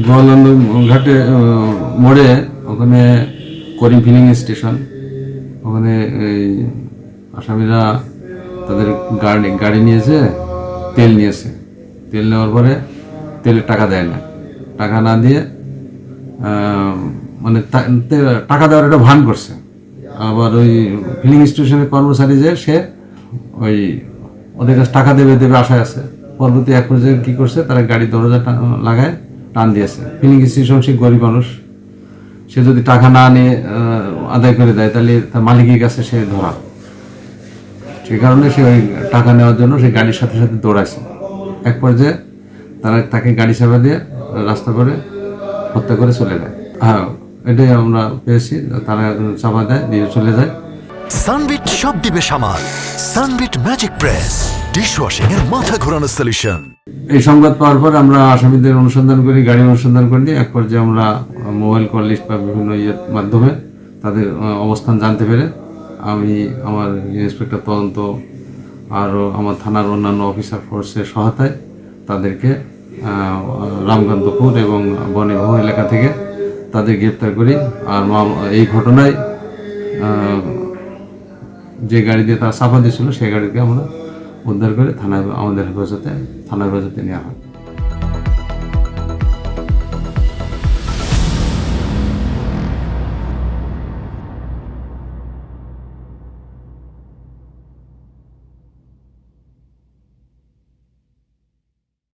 গোয়ালন্দ ঘাটে মোড়ে ওখানে করিম ফিলিং স্টেশন, ওখানে এই আসামিরা তাদের গাড়ি নিয়েছে, তেল নিয়েছে। তেল নেওয়ার পরে তেলের টাকা দেয় না, টাকা না দিয়ে মানে টাকা দেওয়ার একটা ভান করছে। আবার ওই ফিলিং স্টেশনের কর্মচারী যে সে ওই ওদের কাছে টাকা দেবে আশায় আছে। পরবর্তী এক পর্যায়ে কী করছে, তারা গাড়ির দরজা লাগায় টান দিয়েছে। ফিলিং স্টেশন সে গরিব মানুষ, সে যদি টাকা না নিয়ে আদায় করে দেয় তাহলে তার মালিকের কাছে সে ধরা। সেই কারণে সে ওই টাকা নেওয়ার জন্য সে গাড়ির সাথে সাথে দৌড়াইছে। এক পর্যায়ে তাকে গাড়ি চাপা দিয়ে রাস্তা করে হত্যা করে চলে যায়। হ্যাঁ, এটাই আমরা পেয়েছি। তারা চাপা দেয়, দিয়ে চলে যায়। সানবিট সব দিবে সামাল। সানবিট ম্যাজিক প্রেস ডিশওয়াশিং এর মাথা ঘোরানো সলিউশন। এই সংবাদ পাওয়ার পর আমরা আসামিদের অনুসন্ধান করি, গাড়ি অনুসন্ধান করি। এক পর্যায়ে আমরা মোবাইল কল লিস্ট বা বিভিন্ন মাধ্যমে তাদের অবস্থান জানতে পেরে আমি আমার ইন্সপেক্টর তদন্ত আরও আমার থানার অন্যান্য অফিসার ফোর্সের সহায়তায় তাদেরকে রামকান্তপুর এবং বনেভূ এলাকা থেকে তাদের গ্রেপ্তার করি। আর এই ঘটনায় যে গাড়ি দিয়ে তারা চাপা দিয়েছিল সেই গাড়িকে আমরা উদ্ধার করে থানায় আমাদের থানার হেফাজতে নেওয়া হয়।